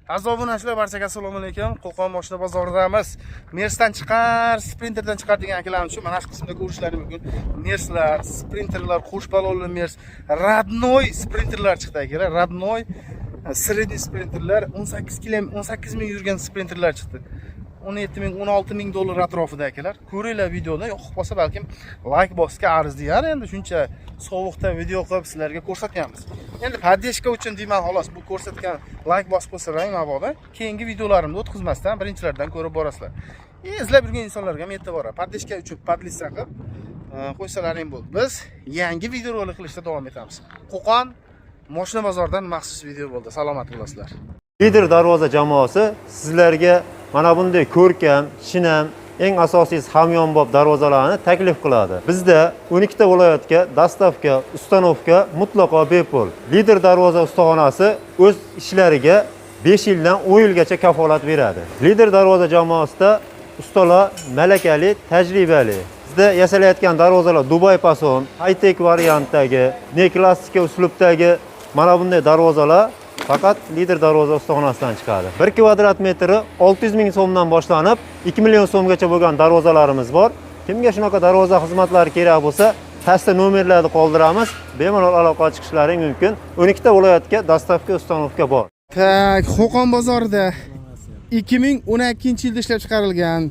Aziz obunachilar, barchaga assalomu alaykum. Qo'qon mashina bozoridamiz. Mersdan chiqar, Sprinterdan chiqar degan akalarimiz shu mana shu qismda ko'rishlari mumkin. Merslar, Sprinterlar, qo'sh balonli Mers, Radnoy Sprinterlar chiqdi akalar. Radnoy sredniy Sprinterlar 18 ming yurgan Sprinterlar chiqdi. 17 ming, 16 ming dollar atrofida akalar. Ko'ringlar videoda, yo'q bo'lsa balkim like bosishga arziyar. Endi shuncha sovuqda video qilib sizlarga ko'rsatyapmiz. Endi podдержка uchun deyman, xolos bu ko'rsatgan like bosib qo'ysalar mabodo keyingi videolarimni o'tkazmasdan birinchilardan ko'rib borasizlar. Izlab yurgan insonlarga ham yetib boradi. Podдержка uchun podlista qilib qo'ysalaring bo'ldi. Biz yangi video rolik qilishda davom etamiz. Qo'qon mashina bozoridan maxsus video bo'ldi. Salomat bo'lasizlar. Lider darvoza jamoasi sizlarga mana bunday ko'rkam, shinam, eng asosiysi hamyonbop darvozalarni taklif qiladi. Bizda 12 ta viloyatga dostavka, ustanovka mutlaqo bepul. Lider darvoza ustaxonasi o'z ishlariga 5 yildan 10 yilgacha kafolat beradi. Lider darvoza jamoasida ustalar malakali, tajribali. Bizda yasalayotgan darvozalar Dubai Pason, high-tech variantdagi, neklassika uslubdagi mana bunday darvozalar faqat Lider darvoza ustaxonasidan chiqadi. 1 kvadrat metri 600 ming so'mdan boshlanib 2 million so'mgacha bo'lgan darvozalarimiz bor. Kimga shunaqa darvoza xizmatlari kerak bo'lsa, pastda nomerlarni qoldiramiz. Bemalol aloqa chiqishlaring mumkin. 12 ta viloyatga dostavka, ustanovka bor. Tak, Qo'qon bozorida 2012-yilda ishlab chiqarilgan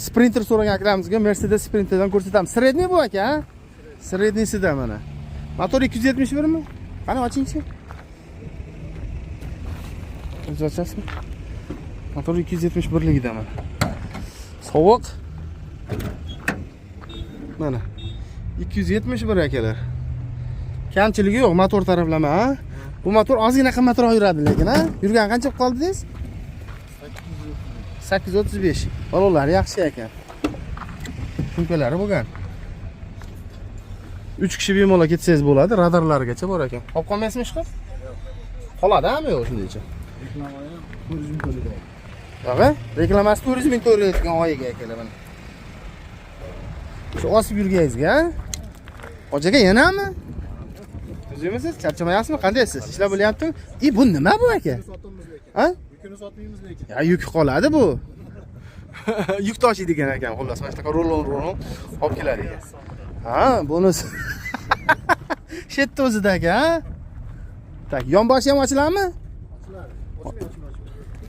Sprinter so'ragan akaramizga Mercedes Sprinterdan ko'rsatamiz. Sredniy bu aka, sredniysida mana. Motor 271 mi? Qani ochingchi. O'zachasizmi? Motor 271 ligida mana. Sovuq. Mana 271 akalar. Kamchiligi yo'q motor taraflama, ha? Bu motor ozgina qimmatroq yuradi lekin, ha? Yurgan qancha qoldi dedingiz? 835. Balonlar yaxshi ekan. Shumkalari bo'lgan. 3 kishi bemalol ketsangiz bo'ladi, radarlarigacha bor ekan. Olib qolmaysizmi ishqib? Qoladi-mi yo'q shundaycha? Turizm to'laydi. Yo'q, reklamasi turizm to'laydigan oyiga akalar mana. Shu osib yurgayizga, hojaga yanami? O'zingizsiz charchamayapsizmi? Qandaysiz? Ishlar bo'lyaptimi? Bu nima bu aka? Ha? Yukini sotmaymiz lekin. Ya yuk qoladi bu. Yuk tashiydigan ekan, xullas, mana shunaqa rolon olib keladi ekan. Ha, bunisi. Shetda o'zida aka, ha? Tak, yonboshi ham ochiladimi?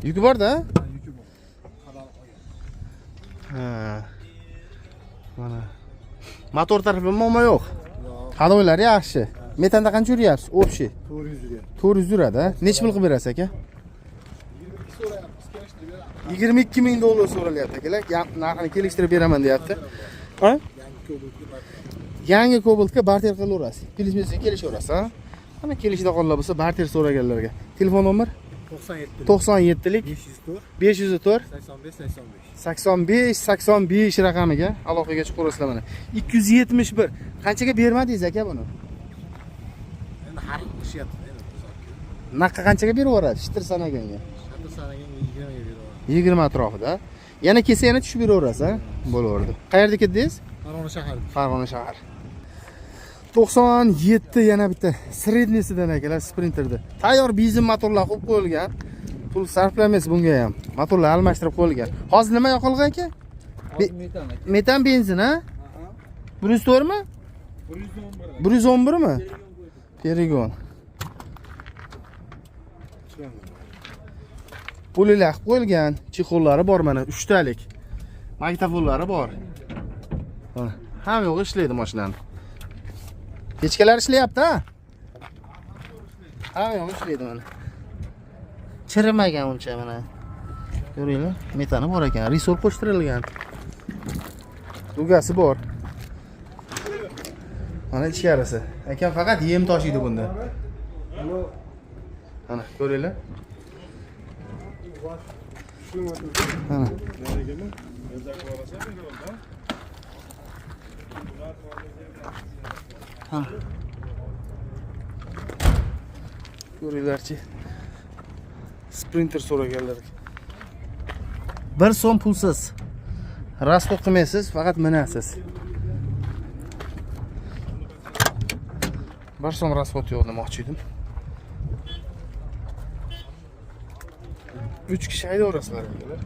Yuki bor-da? Yuki bor. Ha. Mana. Motor tarafida muammo yo'q. Hadoylar yaxshi. Metanda qancha yuryapsiz? Общий. 400 yuryapti. 400 yuradi, necha pul qilib berasiz aka? 22 ming dollar so'ralyapti akalar. Narxini kelishtirib beraman deyapti. Ha? Yangi Cobalt'ga barter qilaverasiz. Kelishmasa kelishaverasiz, ha? Mana kelishida qollar bo'lsa barter so'raganlarga. Telefon nomer 97lik 504 85 raqamiga aloqaga chiqaverasizlar mana. 271. Qanchaga bermadingiz aka buni? Endi har qishyapti. Naqa qanchaga berib yuboradi? Shitir sanaganga. Shitir sanaganga 20 ga beraveradi. 20 atrofida. Yana kelsa yana tushib beraverasiz, ha? Bo'laverdi. Qayerda ketdingiz? Farg'ona shahar. Farg'ona shahar. 97 yana bitta sredniysidan akalar Sprinterda. Tayyor benzin motorlar qo'yib qo'yilgan. Pul sarflamaysiz bunga ham. Motorlar almashtirib qo'yilgan. Hozir nima yoqilgan aka? Metan benzin, ha? 104 mi? 111 mi? Perigon. Pulilar qo'yilgan, chexollari bor mana 3 talik. Magnitofonlari bor. Mana, hamma yo'q ishlaydi mashinani. Kechkalar ishlayapti, ha? Ha, yo'q ishlaydi mana. Chirimagan uncha mana. Ko'ringlar, metani bor ekan, risol qo'shtirilgan. Dugasi bor. Mana ichkarisi. Ekan faqat yem tashiydi bunda. Mana, ko'ringlar. Mana. Ha. Ko'ringlarchi. Sprinter so'raganlarga. 1 so'm pulsiz. Rasxod qilmaysiz, faqat minasiz. 1 so'm rasxod yo'q demoqchi edim. 3 kishi haydaverasizlar akalar.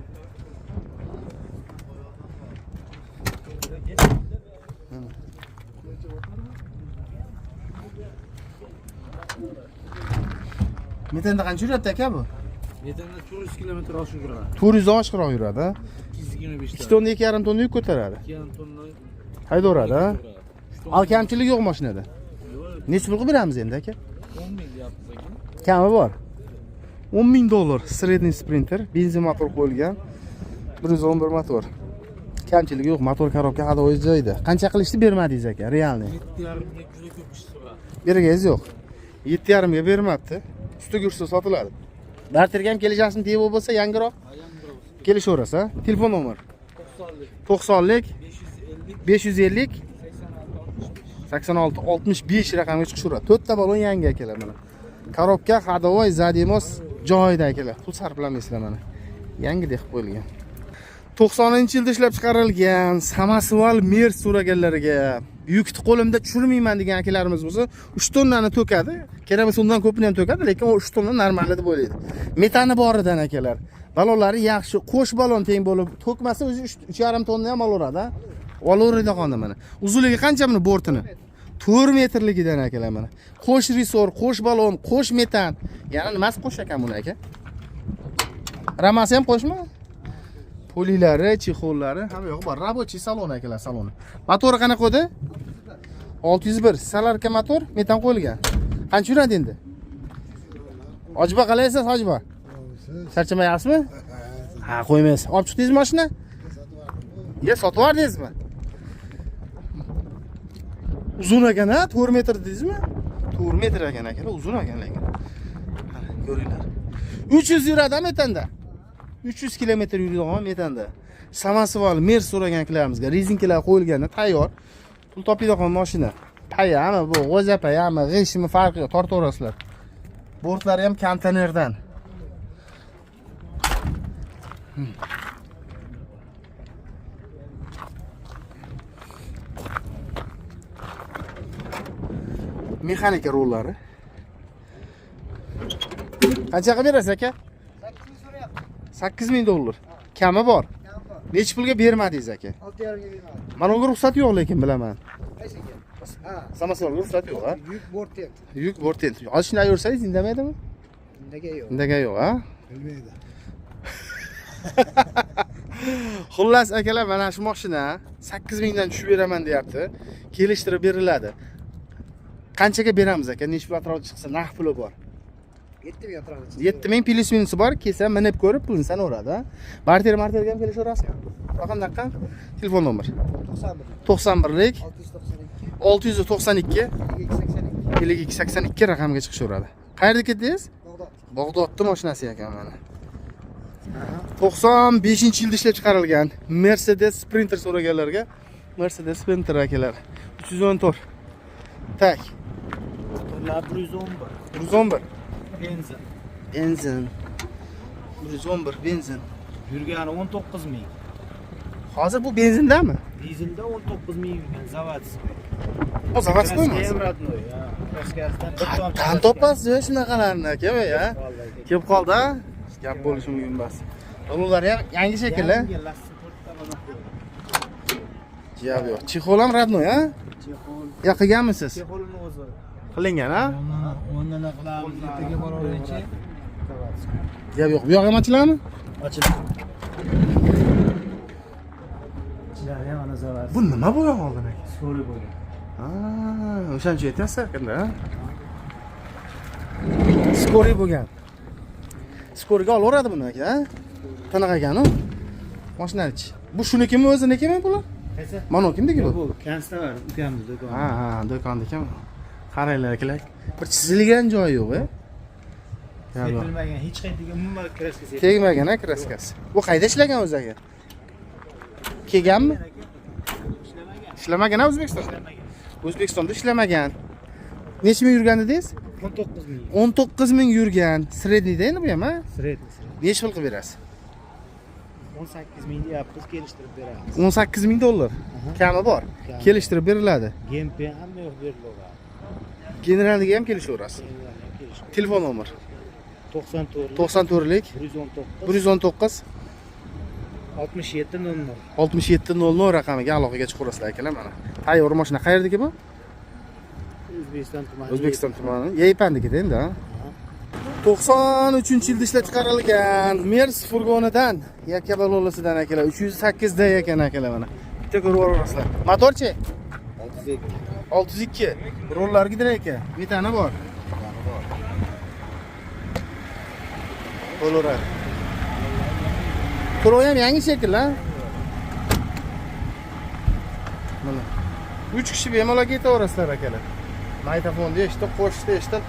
Metanda qancha yuradi aka bu? Metanda 400 kilometr oshiq yuradi. 400 dan oshiqroq yuradi, ha? 225 2 tonna 2,5 tonna yuk ko'taradi. 2,5 tonna Haydaveradi, ha? yuradi. Al kamchilik yo'q mashinada. Yo'q, Necha pul qilib beramiz endi aka? 10 ming deyapmiz aka. Kami bor. $10,000 sredniy sprinter, benzin motor qo'yilgan. 111 motor. Kamchilik yo'q, motor korobka hadovoy joyida. Qancha qilishni bermadingiz aka, realniy? 7,5 ga juda ko'p kishi so'radi. Berganingiz yo'q. 7,5 ga bermabdi. Ustiga ursa sotiladi. Barterga ham kelishasini tegi bo'lsa, yangiroq kelishaverasiz, ha? Telefon nomer 90lik 550 86 65 raqamga chiqishaveradi. 4 ta balon yangi akalar mana. Korobka hadovoy zademos joyida akalar. Pul sarflamaysizlar mana. Yangidek qilib qo'yilgan. 90-yilda ishlab chiqarilgan Samasval Mers so'raganlarga yukni qo'limda tushirmayman degan akalarimiz bo'lsa, 3 tonnani to'kadi. Kerak bo'lsa undan ko'pini ham to'kadi, lekin o 3 tonna normal deb o'ylaydi. Metani boridan akalar. Balonlari yaxshi, qo'sh balon teng bo'lib, to'kmasa o'zi 3,5 tonna ham olaveradi, ha. Olaveradi qoldi mana. Uzunligi qancha buni bortini? 4 metrligidan akalar mana. Qo'sh resor, qo'sh balon, qo'sh metan. Yana nimasi qo'sh ekan buni aka? Ramasi ham qo'shmi? Polilari, chexollari hamma yo'q bor. Rabochiy salon akalar, saloni. Motori qanaqa edi? 601 salarka motor, metan qo'yilgan. Qancha yuradi endi? Hojiba qalaysiz, hojiba? Charchamayapsizmi? Ha, qo'ymaysiz. Olib chiqdingizmi mashina? Ye, sotib yubordingizmi? Uzun ekan, ha? 4 metr dedingizmi? 4 metr ekan akalar, uzun ekan lekin. Mana ko'ringlar. 300 yuradi metanda. 300 kilometr yuradigan metanda. Samasval Mers so'ragan akarimizga rezinkalar qo'yilganda tayyor. Pul topadigan mashina. Payami bu, g'o'za payami, g'ishmi farqi yo'q, tortaverasizlar. Bortlari ham konteynerdan. Mexanika rollari. Qanchaga berasiz aka? 8,000 dollar. Kami bor. Necha pulga bermadingiz aka? 6,5 ga bermadim. Mana unga ruxsat yo'q lekin bilaman. Qaysi ekan? Ha, Samasvalga ruxsat yo'q, ha? yuk bortet. Yuk bortent. Olishni ayursangiz indamaydimi? Nega yo'q? Indagan yo'q, ha? Bilmaydi. Xullas akalar, mana shu mashina 8,000 dan tushib beraman deyapti. Kelishtirib beriladi. Qanchaga beramiz aka? Necha pul atrofida chiqsa, narx puli bor. 7,000 atrofida. 7,000 plyus minusi bor, kelsa minib ko'rib pulini sanaveradi, ha? Barterga ham kelishaverasizmi? Raqamdaqa telefon nomer 91lik 692 5282 raqamga chiqishaveradi. Qayerda ketdingiz? Bag'dodda mashinasi ekan mana. 95-yilda ishlab chiqarilgan Mercedes Sprinter so'raganlarga Mercedes Sprinter akalar 314. Tak. Motorlar 111. 111. Benzin. Benzin. 111 benzin. Yurgani 19 ming. Hozir bu benzindami? Dizelda 19 ming yurgan zavodskiy. O zavodskiymi? Rodnoy, ha. Kraskasidan bir tomchi. Qan topasiz shunaqalarni aka, ya. Kelib qoldi, ha? Gap bo'lishi mumkin emas. Ular ham yangi shekilli. Yangi lastik 4 ta mana qo'yilgan. Gap yo'q. Chexol ham radnoy, ha? Chexol. Ya qilganmisiz? Chexolini o'zi. Qilingan, ha? O'rnini qilamiz, ertaga boraverchi. Gap yo'q. Bu yoq ham ochiladimi? Ochildi. Ichilari ham ana zavod. Bu nima bo'lgan oldin aka? So'li bo'lgan. Ha, o'shancha aytasiz ekanda, ha? Skoriy bo'lgan. Skoriga olaveradi buni aka, ha? Qanaqa ekan-u? Mashinani-chi. Bu shunikimi, o'zinikimi bular? Qaysi? Mana kimniki bu? Bu konstavar, ukamni do'koni. Ha, do'konniki. Qaranglar akalar. Bir chizilgan joyi yo'q, a? Sepilmagan, hech qayerga umuman kraskasi. Tegmagan, a, kraskasi. Bu qayda ishlagan o'zi aka? Kelganmi? Ishlamagan, O'zbekistonda. O'zbekistonda ishlamagan. Necha ming yurgan dedingiz? 19 ming. 19 ming yurgan. Sredniyda endi bu ham, ha? Sredniy. Necha pul qilib berasiz? 18 ming deyapmiz, kelishtirib beramiz. 18,000 dollar. Kami bor. Kelishtirib beriladi. GMP hamma yo'q berilaveradi. Generalniga ham kelishaverasiz. Telefon nomer 94. 94lik 119. 119 67 00. 6700 raqamiga aloqaga chiqaverasizlar akalar mana. Tayyor mashina qayerdagi bu? O'zbekiston tumani. O'zbekiston tumani. Yeypandikida endi, ha. 93-yilda ishlab chiqarilgan Mers furgonidan yakkabalolasidan akalar 308 da ekan akalar mana. Bitta ko'rib olasizlar. Motorchi? 602. Rollar gidirar ekan. Metani bor. Bo'laveradi. To'lov ham yangi shekil, ha? Mana. 3 kishi bemalol ketaverasizlar akalar. Maytafonni eshitib, qo'shishni eshitib.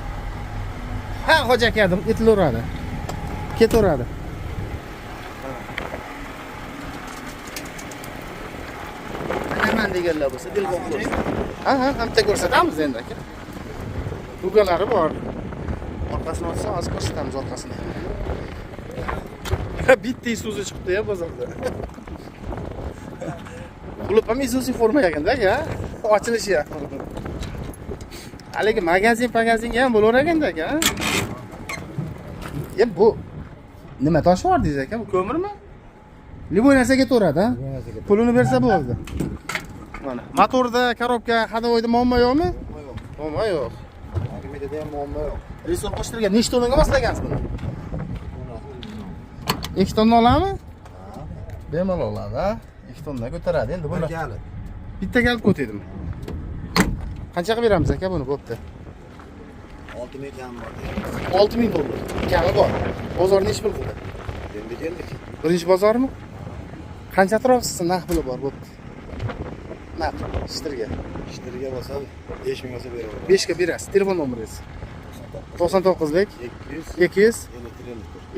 Ha, hoji aka dedim, etilaveradi. Ketaveradi. Nima deganlar bo'lsa, telefon qilasiz. Ha, hamta ko'rsatamiz endi aka. Bugalari bor. Orqasini olsa, hozir ko'rsatamiz orqasini. Bitta Isuzu chiqdi ya bozorda. Qulib ham Isuzu forma ekanda aka. Ochilishi ya. Haligi magazinga ham bo'lar ekanda aka. Bu nima tosh bor deysiz aka? Bu ko'mirmi? Liboy narsa ketaveradi, ha? Pulini bersa bo'ldi. Mana, motorda, korobka, hadovoyda muammo yo'qmi? Muammo yo'q. Akmedada ham muammo yo'q. Resor qo'shtirgan. Nechta tonnaga moslagansiz buni? 2 tonna oladimi? Bemalol oladi, ha? 2 tonna ko'taradi endi buni. Bitta kalib ko'taydimi? Qanchaga beramiz aka buni bo'pti? 6000 kam bor. 6000 dollar. Kami bor. Bozor nech pul qildi? Endi. Birinchi bozormi? Qancha atrofsiz naq puli bor bo'pti? Naq, ishtirga. Ishtirga bosadi. 5000 olsa beraman. 5 ga berasiz. Telefon nomeringiz. 99lik 200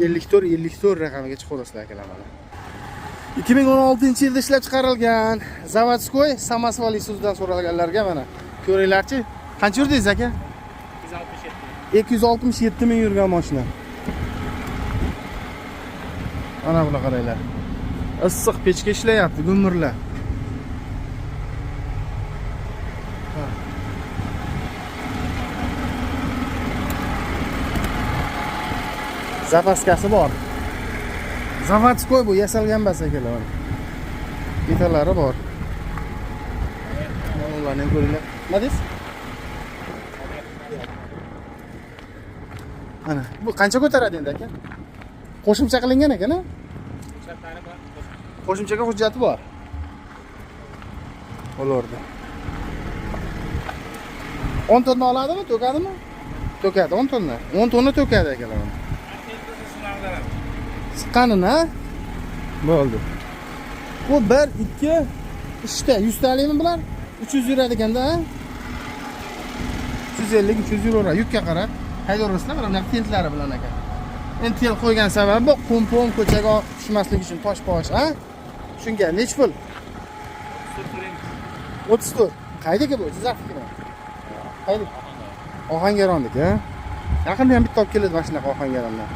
54 raqamiga chiqaverasizlar akalar mana. 2016-yilda ishlab chiqarilgan Zavodskoy Samospal Isuzudan so'ralganlarga mana. Ko'ringlarchi. Qancha yurdingiz aka? 267 ming yurgan mashina. Ana buni qaranglar. Issiq pechka ishlayapti, gumurlar. Zapaskasi bor. Zavodskoy bu yasalgan emas akalar. Detalari bor. Ularni ham ko'ringlar. Nima deysiz? Ana, bu qancha ko'taradi endi aka? Qo'shimcha qilingan ekan-a? Qo'shimchaga hujjati bor. Bo'lardi. 10 tonna oladimi, to'kadimi? To'kadi 10 tonna. 10 tonna to'kadi akalar. Siqqanini, bo'ldi. Bu 1 2 3 ta 100 talikmi bular? 300 yuradi ekanda, ha? 350 300 yuraveradi. Yukka qarab, haydaverasizlar mana tentlari bilan aka. Endi tel qo'ygan sababi bu qum-pum ko'chaga tushmaslik uchun tosh-posh, ha? Shunga nech pul? 34. Qaydagi bu? Jizzaxniki. Qaydi? Ohangarondiki, ha? Yaqinda ham bitta olib keladi mashina Ohangarondan.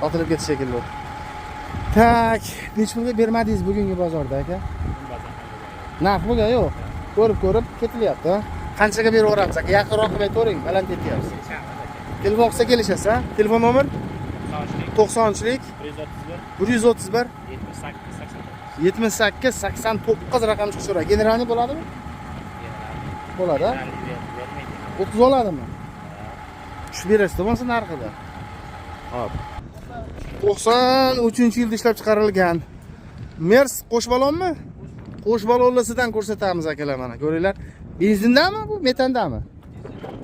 Otilib ketish shekilli. Tak, nech pulga bermadingiz bugungi bozorda aka? Narx pulga yo'q. Ko'rib ketilyapti. Qanchaga beraveramiz aka? Yaqinroq qilib aytavering, baland aytyapsiz. Telefon qilsa kelishasiz, ha? Telefon nomer 90lik 131 78 89 raqam chiqishira. Generalniy bo'ladimi? Bo'ladi, ha? 30 oladimi? Tushib berasiz, bo'lsa narxida. Hop. 93-yilda ishlab chiqarilgan Mers qo'sh balonmi? Qo'sh balonlisidan ko'rsatamiz akalar mana. Ko'ringlar. Benzindami bu, metandami?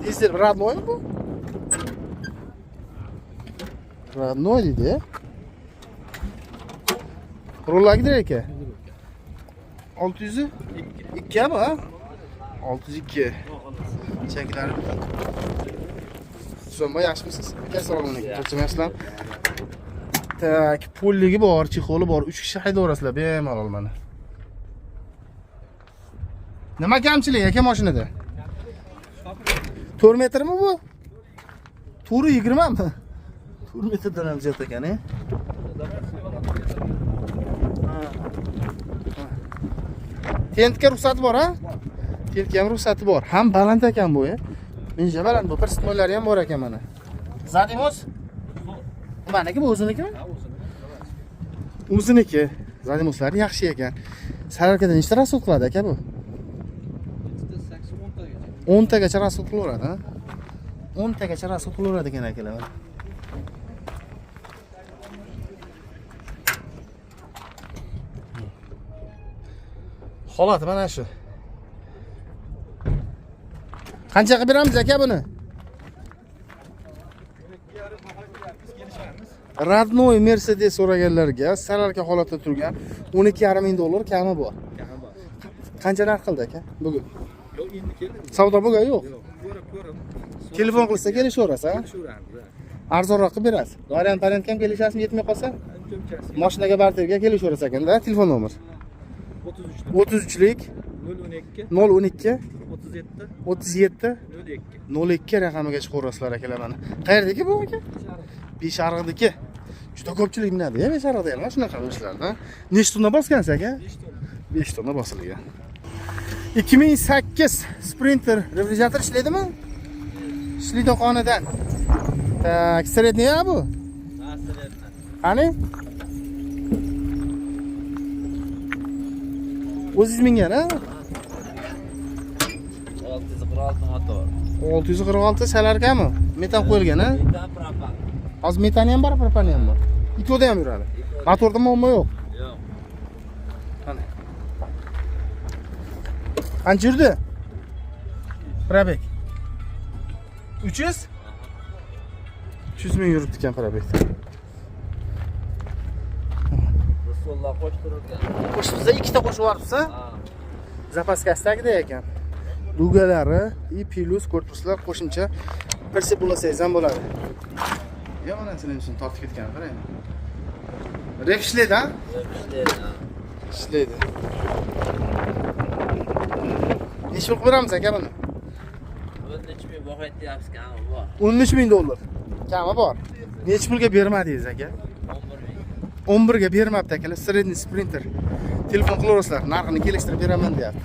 Dizel radnoymi bu? Radnoy deydi. Rollagi direkt aka. 602 mi ha? 602. Cheklari. So'mma yaxshimisiz? Assalomu alaykum. Charchamayapsizlar? Tak, pulligi bor, chexoli bor. 3 kishi haydaverasizlar bemalol mana. Nima kamchilik aka mashinada? 4 metrmi bu? 420 mi? 4 metrdan ham ziyod ekan, Tentga ruxsati bor, ha? Tentga ham ruxsati bor. Ham baland ekan bu, Menja baland bu. Persitmoylari ham bor ekan mana. Zadimoz? Aqtabaniki bu o'ziniki? O'ziniki. Zadimoslari yaxshi ekan. Sararkada nechta rasxod qiladi aka bu? 10 tagacha rasxod qilaveradi, ha? 10 tagacha rasxod qilaveradi ekan akalar. Holati mana shu. Qancha qilib beramiz aka buni? Radnoy Mercedes so'raganlarga sararka holatda turgan 12,5 ming dollar kami bor. Qancha narx qildi aka bugun? Yo'q, endi keldi. Savdo bo'lgan yo'q. Ko'rib. Telefon qilsa kelishaverasiz, ha? Arzonroq qilib berasiz. Variant ham kelishasizmi, yetmay qolsa? Mashinaga barterga kelishaverasiz ekanda, telefon nomer. 33lik 012 37 02 raqamiga chiqaverasizlar akalar mana. Qayerdagi bu aka? Beshariqdiki. Juda ko'pchilik minadi, ya Beshariqda ham shunaqa ishlarda. Nechta tonna bosgansiz aka? 5 tonna bosilgan. 2008 Sprinter refrigerator ishlaydimi? Ishlaydi xonadan. Tak, sredniy ya bu? Ha, sredniy. Qani? O'zingiz mingan, ha? 646 motor. 646 salarkami? Metan qo'yilgan, ha? Metan propan. Hozir metani ham bor, propani ham bor. Ikkovda ham yuradi. Motorda muammo yo'q. Yo'q. Qani. Qancha yurdi? Probek. 300? 300 ming yuribdi ekan probek. Rasululloh qo'shtirilgan. Qo'shibsa ikkita qo'shib yuboribsiz? Ha. Zapaskasdagida ekan. Dugalari, plus korpuslar qo'shimcha persib bo'lasangiz ham bo'ladi. Ya mana sizning uchun tortib ketgan, qarang. Ref ishlaydi, ha? Ishlaydi. Necha pul beramiz aka buni? 13 ming baho aytyapsiz, kami bor. 13 ming dollar. Kami bor. Necha pulga bermadingiz aka? 11 ming. 11 ga bermabdi akalar. Sredniy Sprinter. Telefon qilaverasizlar, narxini kelishtirib beraman deyapti.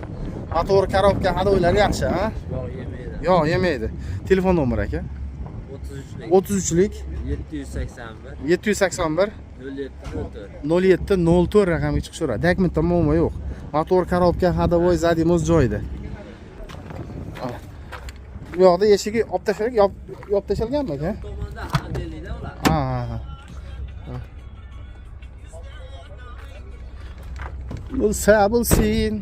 Motor, korobka, hadoylari yaxshi, ha? Yo'q, yemaydi. Yo'q, yemaydi. Telefon nomeri aka? 33lik 781 781 07 07 04 raqamiga chiqishaveradi. Dokumentda muammo yo'q. Motor, korobka, hadovoy, zadimoz joyida. Bu yoqda eshigi yopib tashalganmi aka? tomonda modelida ular. Ha. Bo'lsin.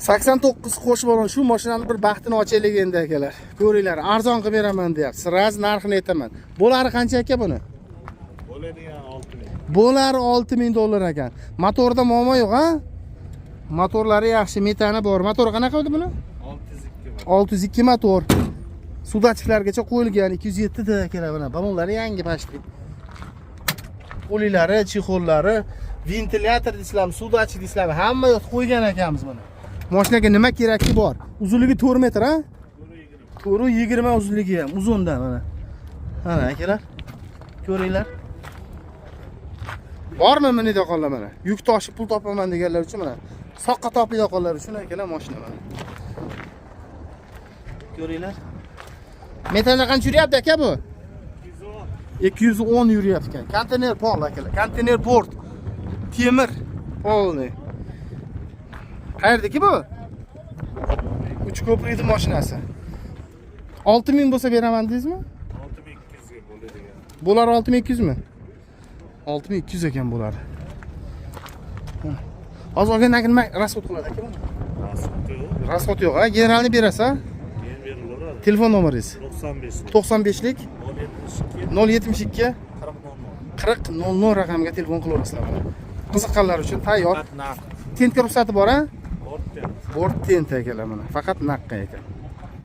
89 qo'shib olgan shu mashinani bir baxtini ochaylik endi akalar. Ko'ringlar, arzon qilib beraman deyapti. Raz narxini aytaman. Bo'lari qancha aka buni? Bo'ladigan 6 ming. Bo'lari 6 ming dollar ekan. Motorda muammo yo'q, ha? Motorlari yaxshi, metani bor. Motori qanaqa edi buni? 602 motor. Sudatchiklargacha qo'yilgan 207 da akalar mana. Balonlari yangi pashti. Qo'liklari, chexollari, ventilyator deysizlarmi, sudatchik deysizlarmi, hamma yo'q qo'ygan ekanmiz buni. Mashinaga nima kerakki bor? Uzunligi 4 metr, ha? 420 uzunligi ham, uzundan mana. Mana akalar. Ko'ringlar. Bormi meni do'qonlar mana? Yuk toshib pul topaman deganlar uchun mana. Soqqa topiydi do'qonlar uchun akalar mashina mana. Ko'ringlar. Metanlar qancha yuryapti aka bu? 210 yuryapti ekan. Konteyner pol akalar. Konteyner port. Temir. Polni. Qayerdaki bu? 3 ko'prikning mashinasi. 6 ming bo'lsa beraman deysizmi? 6200 ga bo'ladigan. Bular 6200 mi? 6200 ekan bular. Hozir olgandan keyin nima rasxod qiladi aka buni? Rasxod yo'q, ha? Generalni berasiz, ha? Keyin berilaveradi. Telefon nomeringiz? 95 95lik 072 40 00 raqamiga telefon qilaverasizlar. Qiziqqanlar uchun tayyor. Tentga ruxsati bor, ha? Bort tent akalar mana. Faqat naqqa ekan.